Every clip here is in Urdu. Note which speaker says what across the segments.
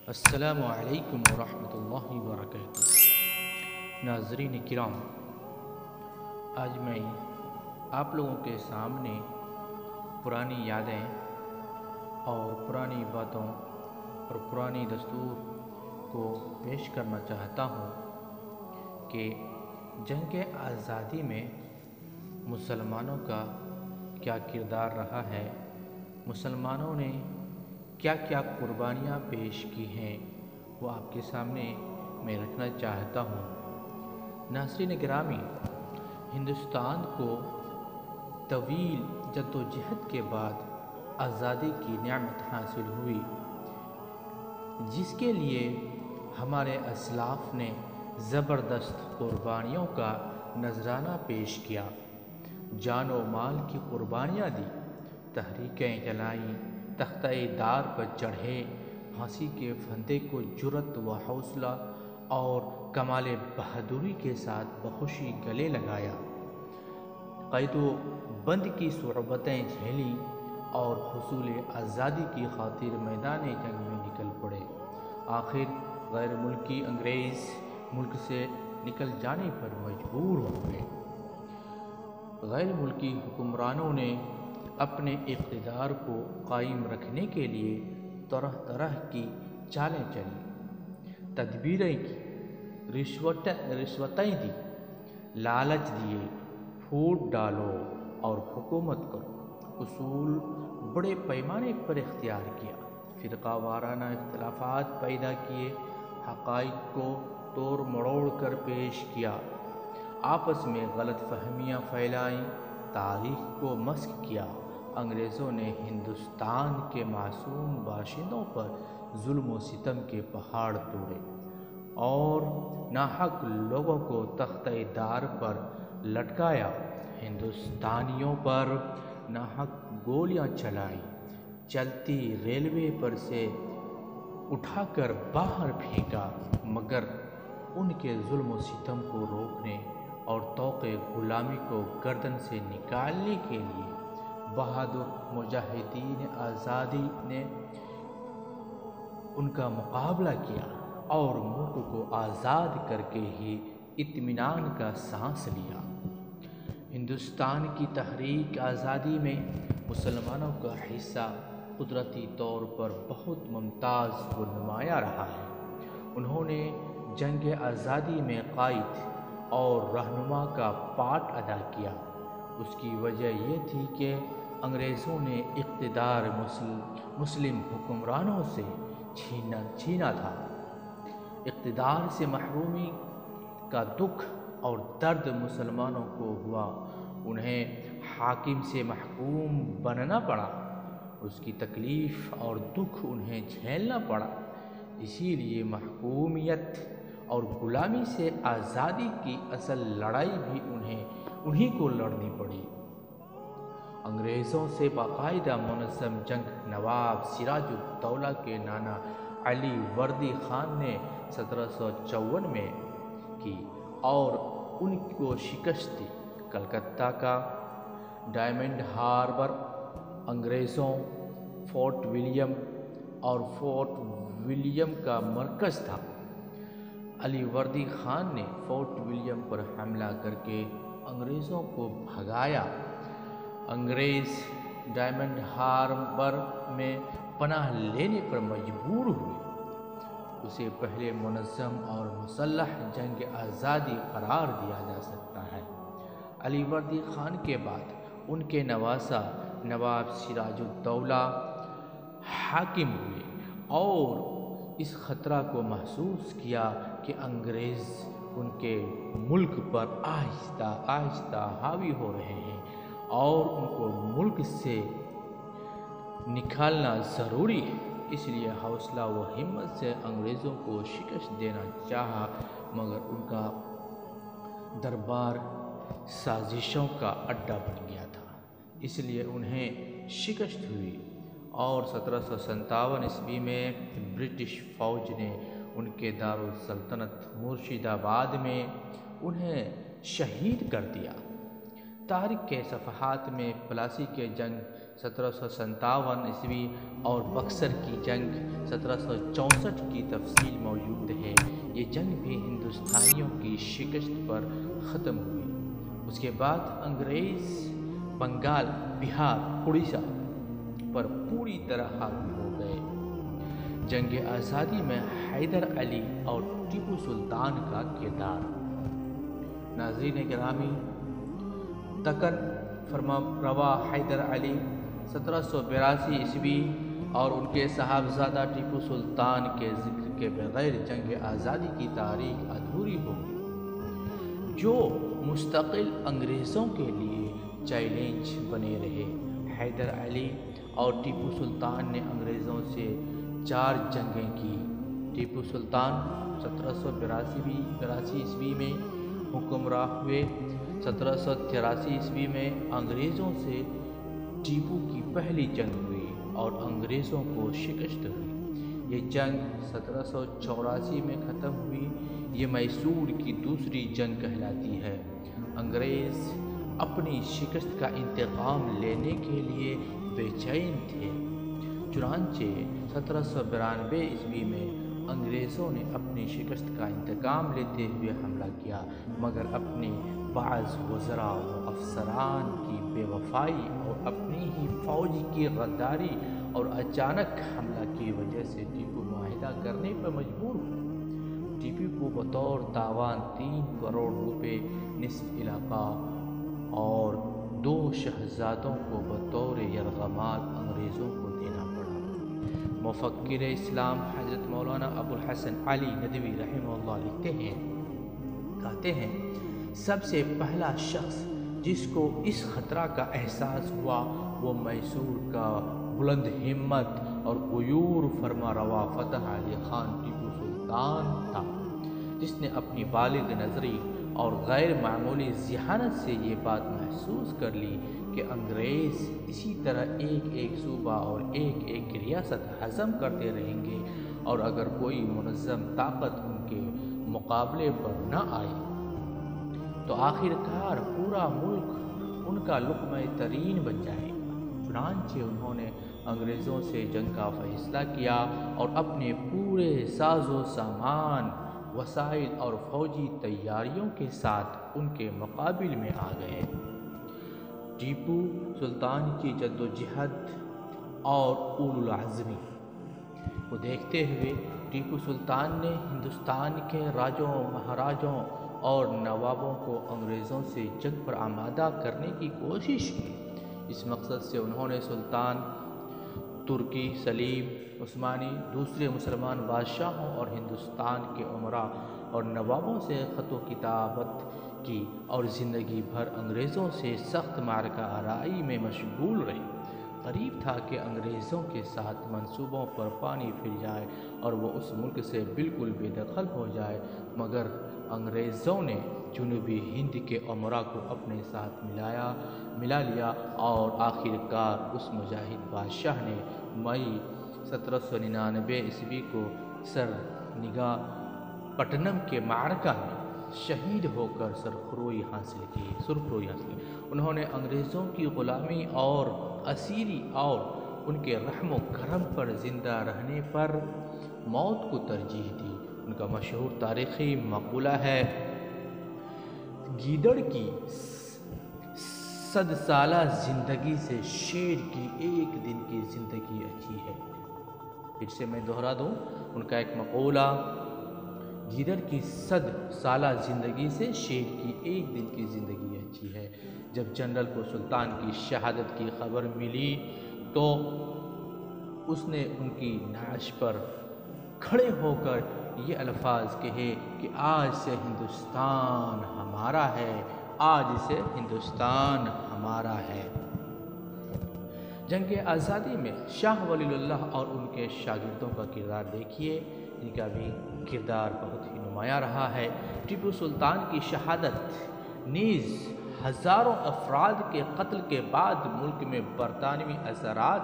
Speaker 1: السلام علیکم ورحمۃ اللہ وبرکاتہ۔ ناظرین کرام، آج میں آپ لوگوں کے سامنے پرانی یادیں اور پرانی باتوں اور پرانی دستور کو پیش کرنا چاہتا ہوں کہ جنگ آزادی میں مسلمانوں کا کیا کردار رہا ہے، مسلمانوں نے کیا کیا قربانیاں پیش کی ہیں، وہ آپ کے سامنے میں رکھنا چاہتا ہوں۔ ناظرین گرامی، ہندوستان کو طویل جدوجہد کے بعد آزادی کی نعمت حاصل ہوئی، جس کے لیے ہمارے اسلاف نے زبردست قربانیوں کا نذرانہ پیش کیا، جان و مال کی قربانیاں دی، تحریکیں چلائیں، تختہ دار پر چڑھے، پھانسی کے پھندے کو جرأت و حوصلہ اور کمال بہادری کے ساتھ بخوشی گلے لگایا، قید و بند کی صعوبتیں جھیلیں اور حصول آزادی کی خاطر میدان جنگ میں نکل پڑے۔ آخر غیر ملکی انگریز ملک سے نکل جانے پر مجبور ہو گئے۔ غیر ملکی حکمرانوں نے اپنے اقتدار کو قائم رکھنے کے لیے طرح طرح کی چالیں چلیں، تدبیریں کی، رشوتیں دی، لالچ دیے، پھوٹ ڈالو اور حکومت کرو، اصول بڑے پیمانے پر اختیار کیا، فرقہ وارانہ اختلافات پیدا کیے، حقائق کو توڑ مروڑ کر پیش کیا، آپس میں غلط فہمیاں پھیلائیں، تاریخ کو مسخ کیا۔ انگریزوں نے ہندوستان کے معصوم باشندوں پر ظلم و ستم کے پہاڑ توڑے اور ناحق لوگوں کو تختہ دار پر لٹکایا، ہندوستانیوں پر ناحق گولیاں چلائیں، چلتی ریلوے پر سے اٹھا کر باہر پھینکا، مگر ان کے ظلم و ستم کو روکنے اور طوق غلامی کو گردن سے نکالنے کے لیے بہادر مجاہدین آزادی نے ان کا مقابلہ کیا اور ملک کو آزاد کر کے ہی اطمینان کا سانس لیا۔ ہندوستان کی تحریک آزادی میں مسلمانوں کا حصہ قدرتی طور پر بہت ممتاز و نمایاں رہا ہے۔ انہوں نے جنگ آزادی میں قائد اور رہنما کا پارٹ ادا کیا۔ اس کی وجہ یہ تھی کہ انگریزوں نے اقتدار مسلم حکمرانوں سے چھینا تھا۔ اقتدار سے محرومی کا دکھ اور درد مسلمانوں کو ہوا، انہیں حاکم سے محکوم بننا پڑا، اس کی تکلیف اور دکھ انہیں جھیلنا پڑا، اسی لیے محکومیت اور غلامی سے آزادی کی اصل لڑائی بھی انہیں کو لڑنی پڑی۔ انگریزوں سے باقاعدہ منظم جنگ نواب سراج الدولہ کے نانا علی وردی خان نے 1754 میں کی اور ان کو شکست دی۔ کلکتہ کا ڈائمنڈ ہاربر انگریزوں فورٹ ولیم اور فورٹ ولیم کا مرکز تھا۔ علی وردی خان نے فورٹ ولیم پر حملہ کر کے انگریزوں کو بھگایا۔ انگریز ڈائمنڈ ہاربر میں پناہ لینے پر مجبور ہوئے۔ اسے پہلے منظم اور مسلح جنگ آزادی قرار دیا جا سکتا ہے۔ علی وردی خان کے بعد ان کے نواسا نواب سراج الدولہ حاکم ہوئے اور اس خطرہ کو محسوس کیا کہ انگریز ان کے ملک پر آہستہ آہستہ حاوی ہو رہے ہیں اور ان کو ملک سے نکالنا ضروری ہے، اس لیے حوصلہ و ہمت سے انگریزوں کو شکست دینا چاہا، مگر ان کا دربار سازشوں کا اڈہ بن گیا تھا، اس لیے انہیں شکست ہوئی اور 1757 عیسوی میں برٹش فوج نے ان کے دارالسلطنت مرشد آباد میں انہیں شہید کر دیا۔ تاریخ کے صفحات میں پلاسی کے جنگ 1757 ء اور بکسر کی جنگ 1764 کی تفصیل موجود ہے۔ یہ جنگ بھی ہندوستانیوں کی شکست پر ختم ہوئی۔ اس کے بعد انگریز بنگال، بہار، اڑیسہ پر پوری طرح حاوی ہو گئے۔ جنگ آزادی میں حیدر علی اور ٹیپو سلطان کا کردار۔ ناظرین گرامی، دکن فرما روا حیدر علی 1782 ء اور ان کے صاحبزادہ ٹیپو سلطان کے ذکر کے بغیر جنگ آزادی کی تاریخ ادھوری ہوگی، جو مستقل انگریزوں کے لیے چیلنج بنے رہے۔ حیدر علی اور ٹیپو سلطان نے انگریزوں سے 4 جنگیں کی۔ ٹیپو سلطان 1782 ء میں حکمراں ہوئے۔ 1783 ء میں انگریزوں سے ٹیپو کی پہلی جنگ ہوئی اور انگریزوں کو شکست ہوئی۔ یہ جنگ 1784 میں ختم ہوئی۔ یہ میسور کی دوسری جنگ کہلاتی ہے۔ انگریز اپنی شکست کا انتقام لینے کے لیے بے چین تھے، چنانچہ 1792 ء میں انگریزوں نے اپنی شکست کا انتقام لیتے ہوئے حملہ کیا، مگر اپنے بعض وزراء و افسران کی بے وفائی اور اپنی ہی فوج کی غداری اور اچانک حملہ کی وجہ سے ٹیپو معاہدہ کرنے پر مجبور ہوئے۔ ٹیپو کو بطور تاوان 3 کروڑ روپے، نصف علاقہ اور 2 شہزادوں کو بطور یرغمال انگریزوں کو دینا پڑا۔ مفکر اسلام حضرت مولانا ابو الحسن علی ندوی رحمہ اللہ لکھتے ہیں، کہتے ہیں، سب سے پہلا شخص جس کو اس خطرہ کا احساس ہوا وہ میسور کا بلند ہمت اور غیور فرما روا فتح علی خان ٹیپو سلطان تھا، جس نے اپنی بالغ نظری اور غیر معمولی ذہانت سے یہ بات محسوس کر لی کہ انگریز اسی طرح ایک صوبہ اور ایک ریاست ہضم کرتے رہیں گے، اور اگر کوئی منظم طاقت ان کے مقابلے پر نہ آئی تو آخرکار پورا ملک ان کا لقمہ ترین بن جائے گا۔ چنانچہ انہوں نے انگریزوں سے جنگ کا فیصلہ کیا اور اپنے پورے ساز و سامان، وسائل اور فوجی تیاریوں کے ساتھ ان کے مقابل میں آ گئے۔ ٹیپو سلطان کی جدوجہد اور اولو العزمی کو دیکھتے ہوئے ٹیپو سلطان نے ہندوستان کے راجوں، مہاراجوں اور نوابوں کو انگریزوں سے جنگ پر آمادہ کرنے کی کوشش کی۔ اس مقصد سے انہوں نے سلطان ترکی، سلیم، عثمانی، دوسرے مسلمان بادشاہوں اور ہندوستان کے امراء اور نوابوں سے خط و کتابت کی اور زندگی بھر انگریزوں سے سخت معرکہ آرائی میں مشغول رہے۔ قریب تھا کہ انگریزوں کے ساتھ منصوبوں پر پانی پھر جائے اور وہ اس ملک سے بالکل بے دخل ہو جائے، مگر انگریزوں نے جنوبی ہند کے امراء کو اپنے ساتھ ملا لیا اور آخرکار اس مجاہد بادشاہ نے مئی 1799 ء کو سرنگا پٹنم کے معرکہ میں شہید ہو کر سرخروئی حاصل کی۔ انہوں نے انگریزوں کی غلامی اور اسیری اور ان کے رحم و کرم پر زندہ رہنے پر موت کو ترجیح دی۔ ان کا مشہور تاریخی مقولہ ہے، گیدڑ کی 100 سالہ زندگی سے شیر کی 1 دن کی زندگی اچھی ہے۔ پھر سے میں دہرا دوں، ان کا ایک مقولہ، گیدڑ کی 100 سالہ زندگی سے شیر کی 1 دن کی زندگی اچھی ہے۔ جب جنرل کو سلطان کی شہادت کی خبر ملی تو اس نے ان کی نعش پر کھڑے ہو کر یہ الفاظ کہے کہ آج سے ہندوستان ہمارا ہے، آج سے ہندوستان ہمارا ہے۔ جنگ آزادی میں شاہ ولی اللہ اور ان کے شاگردوں کا کردار دیکھیے، ان کا بھی کردار بہت ہی نمایاں رہا ہے۔ ٹیپو سلطان کی شہادت نیز ہزاروں افراد کے قتل کے بعد ملک میں برطانوی اثرات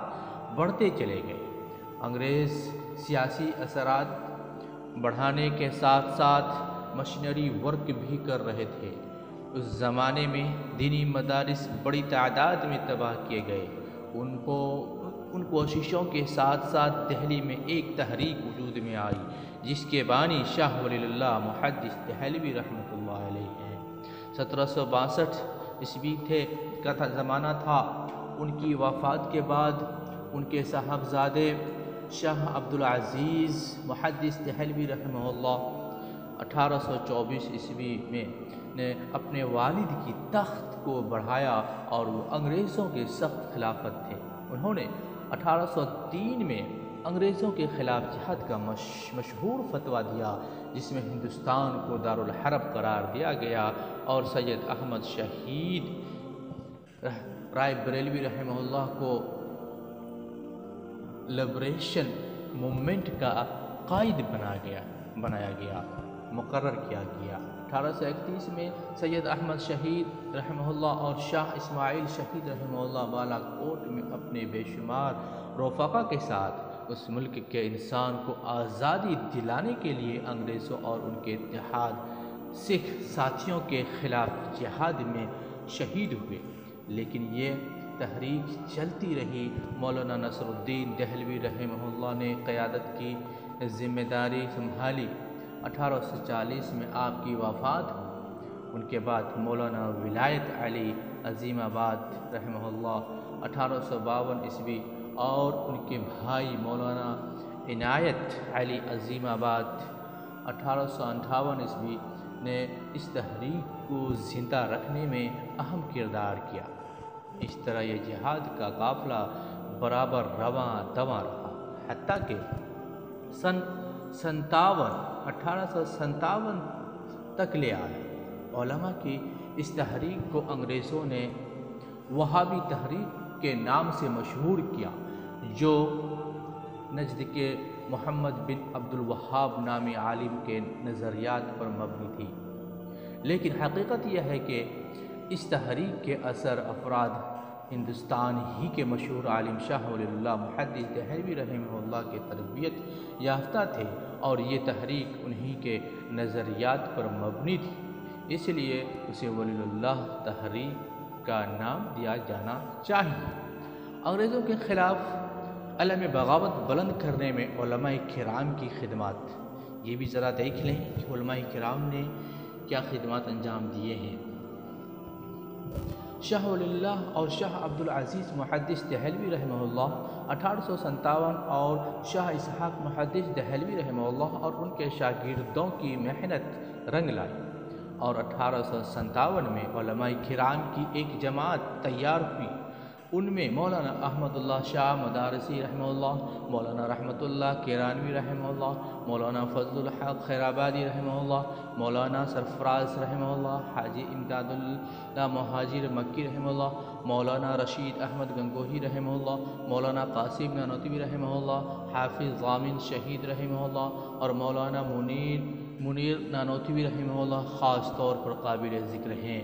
Speaker 1: بڑھتے چلے گئے۔ انگریز سیاسی اثرات بڑھانے کے ساتھ ساتھ مشنری ورک بھی کر رہے تھے۔ اس زمانے میں دینی مدارس بڑی تعداد میں تباہ کیے گئے ان کوششوں کے ساتھ ساتھ دہلی میں ایک تحریک وجود میں آئی جس کے بانی شاہ ولی اللہ محدث دہلوی رحمۃ اللہ علیہ ہیں۔ 1762 عیسوی کا زمانہ تھا۔ ان کی وفات کے بعد ان کے صاحبزادے شاہ عبدالعزیز محدث دہلوی رحمہ اللہ 1824 عیسوی میں نے اپنے والد کی تخت کو بڑھایا اور وہ انگریزوں کے سخت خلافت تھے۔ انہوں نے 1803 میں انگریزوں کے خلاف جہاد کا مشہور فتویٰ دیا جس میں ہندوستان کو دارالحرب قرار دیا گیا اور سید احمد شہید رائے بریلوی رحمہ اللہ کو لبریشن موومنٹ کا قائد بنایا گیا، مقرر کیا گیا۔ 1831 میں سید احمد شہید رحمہ اللہ اور شاہ اسماعیل شہید رحمہ اللہ بالا کوٹ میں اپنے بے شمار رفقا کے ساتھ اس ملک کے انسان کو آزادی دلانے کے لیے انگریزوں اور ان کے اتحاد سکھ ساتھیوں کے خلاف جہاد میں شہید ہوئے، لیکن یہ تحریک چلتی رہی۔ مولانا نصر الدین دہلوی رحمہ اللہ نے قیادت کی ذمہ داری سنبھالی۔ 1840 میں آپ کی وفات ہوئی۔ ان کے بعد مولانا ولایت علی عظیم آباد رحمہ اللہ 1852 عیسوی اور ان کے بھائی مولانا عنایت علی عظیم آباد 1858 عیسوی نے اس تحریک کو زندہ رکھنے میں اہم کردار کیا۔ اس طرح یہ جہاد کا قافلہ برابر رواں دواں رہا، حتیٰ کہ سن 1857 تک لے آئے۔ علماء کی اس تحریک کو انگریزوں نے وہابی تحریک کے نام سے مشہور کیا، جو نجد کے محمد بن عبد الوہاب نامی عالم کے نظریات پر مبنی تھی، لیکن حقیقت یہ ہے کہ اس تحریک کے اثر افراد ہندوستان ہی کے مشہور عالم شاہ ولی اللہ محدث دہلوی رحمہ اللہ کے تربیت یافتہ تھے اور یہ تحریک انہی کے نظریات پر مبنی تھی، اس لیے اسے ولی اللہ تحریک کا نام دیا جانا چاہیے۔ انگریزوں کے خلاف علم بغاوت بلند کرنے میں علماء کرام کی خدمات، یہ بھی ذرا دیکھ لیں کہ علماء کرام نے کیا خدمات انجام دیے ہیں۔ شاہ ولی اللہ اور شاہ عبدالعزیز محدث دہلوی رحمہ اللہ 1857 اور شاہ اسحاق محدث دہلوی رحمہ اللہ اور ان کے شاگردوں کی محنت رنگ لائی، اور 1857 میں علماء کرام کی ایک جماعت تیار ہوئی۔ ان میں مولانا احمد اللہ شاہ مدارسی رحمہ اللہ، مولانا رحمۃ اللہ کیرانوی رحمہ اللہ، مولانا فضل الحق خیرآبادی رحمہ اللہ، مولانا سرفراز رحمہ اللہ، حاجی امداد اللہ مہاجر مکی رحمہ اللہ، مولانا رشید احمد گنگوہی رحمہ اللہ، مولانا قاسم نانوتوی رحمہ اللہ، حافظ ضامن شہید رحمہ اللہ اور مولانا منیر نانوتوی رحمہ اللہ خاص طور پر قابل ذکر ہیں۔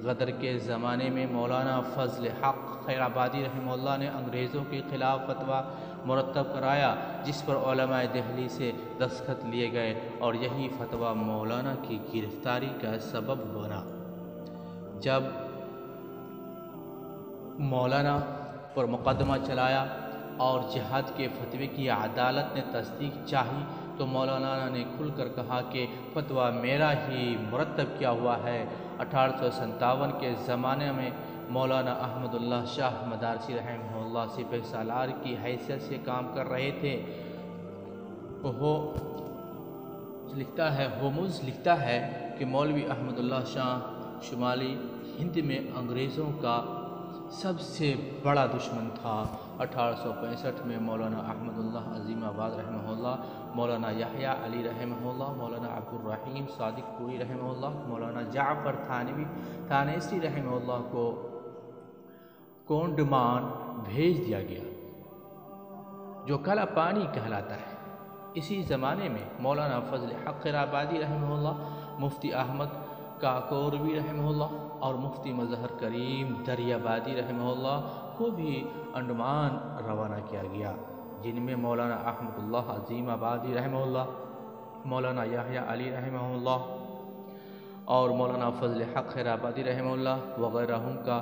Speaker 1: غدر کے زمانے میں مولانا فضل حق خیرآبادی رحمہ اللہ نے انگریزوں کے خلاف فتویٰ مرتب کرایا، جس پر علماء دہلی سے دستخط لیے گئے اور یہی فتویٰ مولانا کی گرفتاری کا سبب بنا۔ جب مولانا پر مقدمہ چلایا اور جہاد کے فتوے کی عدالت نے تصدیق چاہی تو مولانا نے کھل کر کہا کہ فتویٰ میرا ہی مرتب کیا ہوا ہے۔ 1857 کے زمانے میں مولانا احمد اللہ شاہ مدارسی رحمہ اللہ سپہ سالار کی حیثیت سے کام کر رہے تھے۔ ہومز لکھتا ہے کہ مولوی احمد اللہ شاہ شمالی ہند میں انگریزوں کا سب سے بڑا دشمن تھا۔ 1865 میں مولانا احمد اللہ عظیم آباد رحمہ اللہ، مولانا یحییٰ علی رحمہ اللہ، مولانا عبدالرحیم صادق پوری رحمہ اللہ، مولانا جعفر تھانیسی رحمہ اللہ کو کونڈمان بھیج دیا گیا، جو کالا پانی کہلاتا ہے۔ اسی زمانے میں مولانا فضل حق خیرآبادی رحمہ اللہ، مفتی احمد کاکوروی رحمہ اللہ اور مفتی مظہر کریم دریابادی رحمہ اللہ کو بھی انڈمان روانہ کیا گیا، جن میں مولانا احمد اللہ عظیم آبادی رحمہ اللہ، مولانا یحییٰ علی رحمہ اللہ اور مولانا فضل حق خیرآبادی رحمہ اللہ وغیرہ کا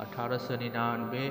Speaker 1: 1899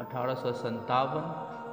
Speaker 1: 1857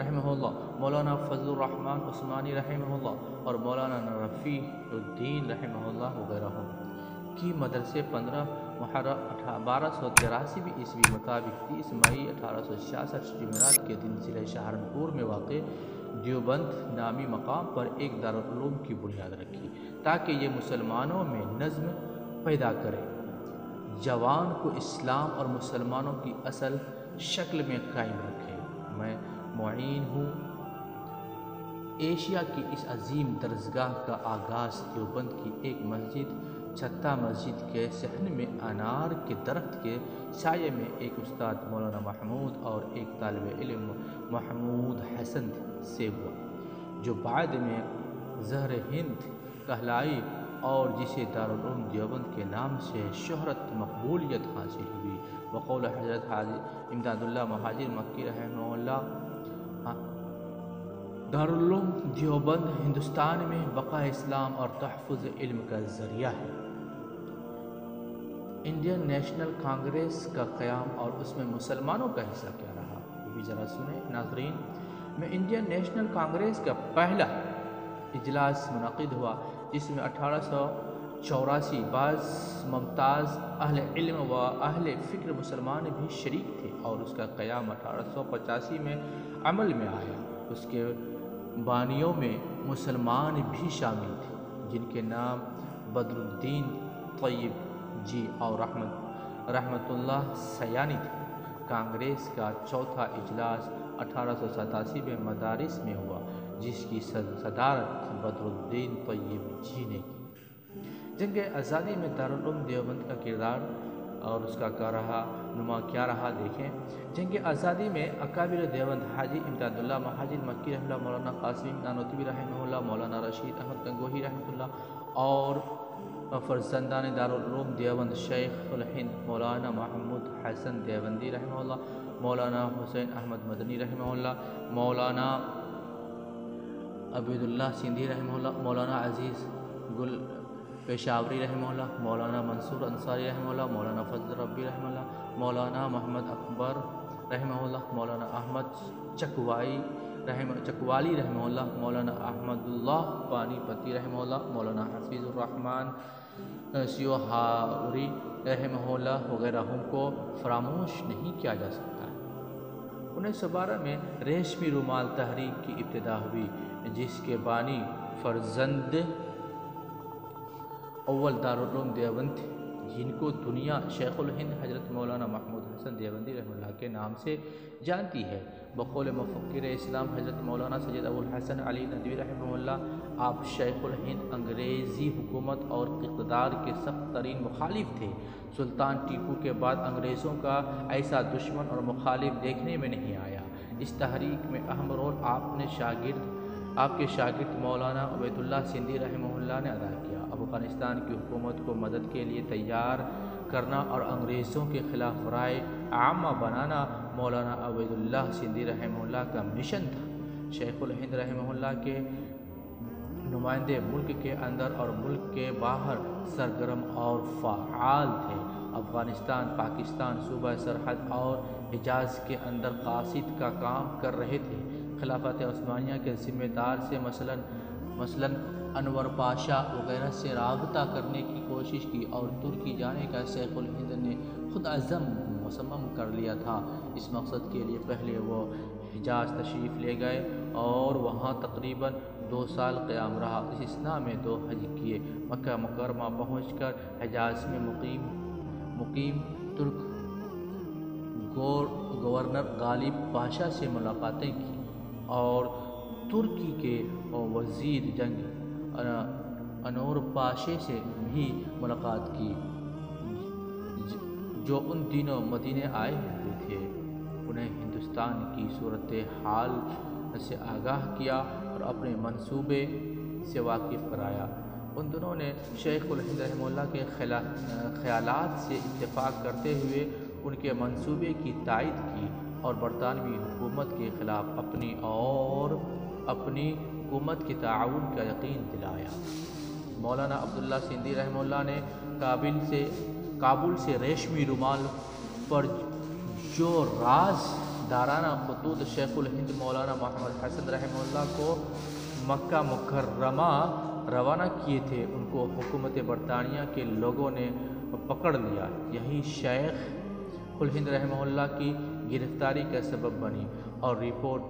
Speaker 1: رحمہ اللہ، مولانا فضل الرحمن عثمانی رحمہ اللہ اور مولانا رفیع الدین رحمہ اللہ وغیرہ کی مدد سے 15 محرم 1283 عیسوی مطابق 30 مئی 1866 جمعرات کے دن ضلع سہارنپور میں واقع دیوبند نامی مقام پر ایک دارالعلوم کی بنیاد رکھی تاکہ یہ مسلمانوں میں نظم پیدا کرے، جوان کو اسلام اور مسلمانوں کی اصل شکل میں قائم رکھے۔ میں معین ہوں۔ ایشیا کی اس عظیم درسگاہ کا آغاز دیوبند کی ایک مسجد چھتہ مسجد کے صحن میں انار کے درخت کے سائے میں ایک استاد مولانا محمود اور ایک طالب علم محمود حسن سے ہوا، جو بعد میں زہر ہند کہلائی اور جسے دارالعلوم دیوبند کے نام سے شہرت مقبولیت حاصل ہوئی۔ بقول حضرت حاجی امداد اللہ مہاجر مکی رحمہ اللہ، دارالعلوم دیوبند ہندوستان میں بقاء اسلام اور تحفظ علم کا ذریعہ ہے۔ انڈین نیشنل کانگریس کا قیام اور اس میں مسلمانوں کا حصہ کیا رہا، یہ بھی ذرا سنیں ناظرین۔ میں انڈین نیشنل کانگریس کا پہلا اجلاس منعقد ہوا جس میں 1884 بعض ممتاز اہل علم و اہل فکر مسلمان بھی شریک تھے اور اس کا قیام 1885 میں عمل میں آیا۔ اس کے بانیوں میں مسلمان بھی شامل تھے جن کے نام بدر الدین طیب جی اور رحمت اللہ سیانی تھے۔ کانگریس کا چوتھا اجلاس 1887 میں مدارس میں ہوا جس کی صدارت بدر الدین طیب جی نے کی۔ جنگ آزادی میں دارالعلوم دیوبند کا کردار اور اس کا کیا رہا دیکھیں۔ جنگ آزادی میں اکابر دیوبند حاجی امداد اللہ مہاجر مکی رحمہ اللہ، مولانا قاسم نانوتوی رحمہ اللہ، مولانا رشید احمد گنگوہی رحمہ اللہ اور فرزندان دارالعلوم دیوبند شیخ الہند مولانا محمود حسن دیوبندی رحمہ اللہ، مولانا حسین احمد مدنی رحمہ اللہ، مولانا عبید اللہ سندھی رحمہ اللہ، مولانا عزیز گل پیشاوری رحمہ اللہ، مولانا منصور انصاری رحمہ اللہ، مولانا فضل ربی رحمہ اللہ، مولانا محمد اکبر رحمہ اللہ، مولانا احمد چکوالی رحمہ اللہ، مولانا احمد اللہ پانی پتی رحمہ اللہ، مولانا حفیظ الرحمن سیوہاوری رحمہ اللہ وغیرہ کو فراموش نہیں کیا جا سکتا ہے۔ 1912 میں ریشمی رومال تحریک کی ابتدا ہوئی جس کے بانی فرزند اول دارالعلوم دیوبند تھے، جن کو دنیا شیخ الہند حضرت مولانا محمود حسن دیوبندی رحمہ اللہ کے نام سے جانتی ہے۔ بقول مفکر اسلام حضرت مولانا سید ابو الحسن علی ندوی رحمہ اللہ، آپ شیخ الہند انگریزی حکومت اور اقتدار کے سخت ترین مخالف تھے۔ سلطان ٹیپو کے بعد انگریزوں کا ایسا دشمن اور مخالف دیکھنے میں نہیں آیا۔ اس تحریک میں اہم رول آپ کے شاگرد مولانا عبید اللہ سندھی رحمہ اللہ نے ادا کیا۔ افغانستان کی حکومت کو مدد کے لیے تیار کرنا اور انگریزوں کے خلاف رائے عامہ بنانا مولانا عبید اللہ سندھی رحمہ اللہ کا مشن تھا۔ شیخ الہند رحمہ اللہ کے نمائندے ملک کے اندر اور ملک کے باہر سرگرم اور فعال تھے۔ افغانستان، پاکستان، صوبہ سرحد اور حجاز کے اندر قاصد کا کام کر رہے تھے۔ خلافت عثمانیہ کے ذمہ دار سے مثلاً انور پاشا وغیرہ سے رابطہ کرنے کی کوشش کی اور ترکی جانے کا شیخ الہند نے خود عزم مصمم کر لیا تھا۔ اس مقصد کے لیے پہلے وہ حجاز تشریف لے گئے اور وہاں تقریباً 2 سال قیام رہا۔ اس اثناء میں 2 حج کیے۔ مکہ مکرمہ پہنچ کر حجاز میں مقیم ترک گورنر غالب پاشا سے ملاقاتیں کی اور ترکی کے وزیر جنگ انور پاشے سے بھی ملاقات کی جو ان دنوں مدینے آئے ہوئے تھے۔ انہیں ہندوستان کی صورتحال سے آگاہ کیا اور اپنے منصوبے سے واقف کرایا۔ ان دونوں نے شیخ الہند رحمہ اللہ کے خیالات سے اتفاق کرتے ہوئے ان کے منصوبے کی تائید کی اور برطانوی حکومت کے خلاف اپنی حکومت کے تعاون کا یقین دلایا۔ مولانا عبداللہ سندھی رحمہ اللہ نے کابل سے ریشمی رومال پر جو راز دارانہ خطوط شیخ الہند مولانا محمد حسن رحمہ اللہ کو مکہ مکرمہ روانہ کیے تھے، ان کو حکومت برطانیہ کے لوگوں نے پکڑ لیا۔ یہی شیخ الہند رحمہ اللہ کی گرفتاری کا سبب بنی اور رپورٹ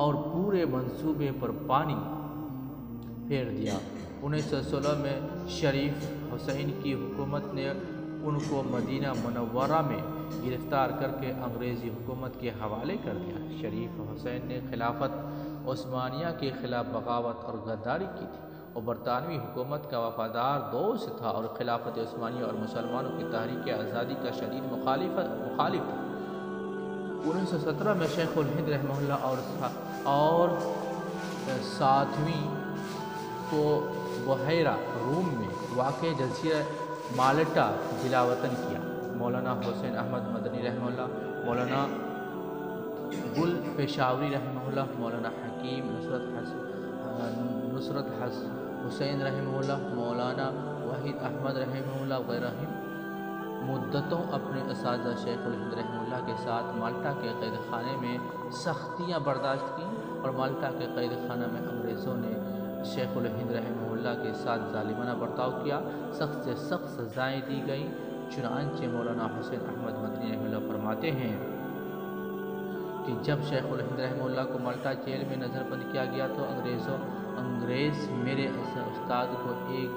Speaker 1: اور پورے منصوبے پر پانی پھیر دیا۔ 1916 میں شریف حسین کی حکومت نے ان کو مدینہ منورہ میں گرفتار کر کے انگریزی حکومت کے حوالے کر دیا۔ شریف حسین نے خلافت عثمانیہ کے خلاف بغاوت اور غداری کی تھی، وہ برطانوی حکومت کا وفادار دوست تھا اور خلافت عثمانیہ اور مسلمانوں کی تحریک آزادی کا شدید مخالف تھا۔ 1917 میں شیخ الہند رحمہ اللہ اور ساتویں کو بحیرہ روم میں واقع جزیرہ مالٹا جلاوطن کیا۔ مولانا حسین احمد مدنی رحمہ اللہ، مولانا گل پشاوری رحمہ اللہ، مولانا حکیم نصرت حسین رحمہ اللہ، مولانا وحید احمد رحمہ اللہ وغیرہ مدتوں اپنے اساتذہ شیخ الہند رحمہ اللہ کے ساتھ مالٹا کے قید خانے میں سختیاں برداشت کیں، اور مالٹا کے قید خانہ میں انگریزوں نے شیخ الہند رحمہ اللہ کے ساتھ ظالمانہ برتاؤ کیا، سخت سے سخت سزائیں دی گئیں۔ چنانچہ مولانا حسین احمد مدنی رحمہ اللہ فرماتے ہیں کہ جب شیخ الہند رحمہ اللہ کو مالٹا جیل میں نظر بند کیا گیا تو انگریز میرے استاد کو ایک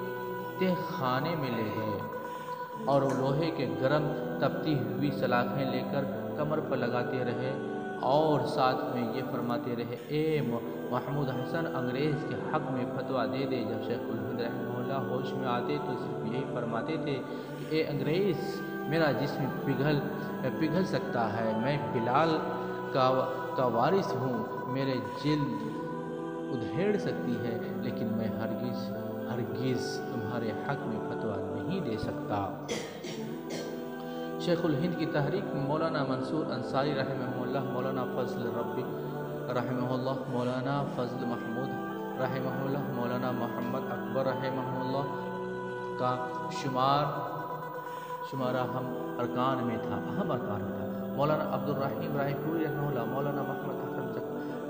Speaker 1: تہ خانے میں لے گئے اور لوہے کے گرم تپتی ہوئی سلاخیں لے کر کمر پر لگاتے رہے اور ساتھ میں یہ فرماتے رہے، اے محمود حسن انگریز کے حق میں فتویٰ دے دے۔ جب شیخ الہند رحمہ اللہ ہوش میں آتے تو صرف یہی فرماتے تھے کہ اے انگریز، میرا جسم پگھل سکتا ہے، میں بلال کا وارث ہوں، میرے جلد ادھیڑ سکتی ہے، لیکن میں ہرگز تمہارے حق میں فتویٰ نہیں دے سکتا۔ شیخ الہند کی تحریک میں مولانا منصور انصاری رحمہ اللہ، مولانا فضل ربی رحمہ اللہ، مولانا فضل محمود رحمہ اللہ، مولانا محمد اکبر رحمہ اللہ کا شمارہ اہم ارکان میں تھا۔ مولانا عبد الرحیم رائے پوری رحمہ اللہ، مولانا محمد حسن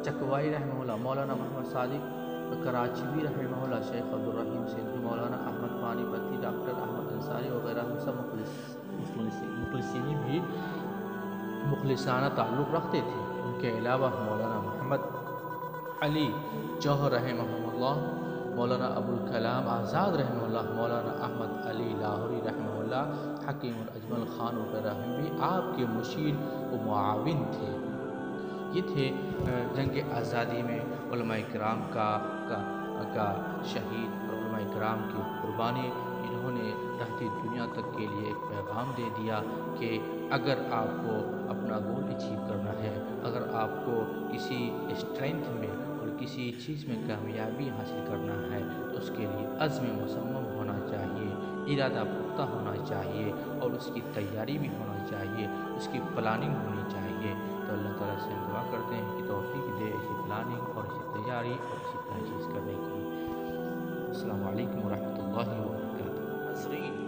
Speaker 1: چکوائی رحمہ اللہ، مولانا محمد صادق کراچیوی رحمہ اللہ، شیخ عبد الرحیم سندھی، مولانا احمد پانی پتی، ڈاکٹر احمد انصاری وغیرہ سب مخلصین بھی مخلصانہ تعلق رکھتے تھے۔ ان کے علاوہ مولانا محمد علی جوہر رحمہ اللہ، مولانا ابوالکلام آزاد رحمہ اللہ، مولانا احمد علی لاہوری رحمہ اللہ، حکیم الاجمل خان وغیرہ بھی آپ کے مشیر و معاون تھے۔ یہ تھے جنگ آزادی میں علماء کرام کا شہید اور علماء کرام کی قربانی۔ انہوں نے رہتی دنیا تک کے لیے ایک پیغام دے دیا کہ اگر آپ کو اپنا گول اچیو کرنا ہے، اگر آپ کو کسی اسٹرینتھ میں اور کسی چیز میں کامیابی حاصل کرنا ہے تو اس کے لیے عزم مصمم ہونا چاہیے، ارادہ پختہ ہونا چاہیے اور اس کی تیاری بھی ہونا چاہیے، اس کی پلاننگ ہونی چاہیے۔ تو اللہ تعالیٰ سے ہم دعا کرتے ہیں کہ توفیق دے ایسی پلاننگ اور ایسی تیاری اور اسی طرح چیز کرنے کی۔ السلام علیکم ورحمۃ اللہ وبرکاتہ۔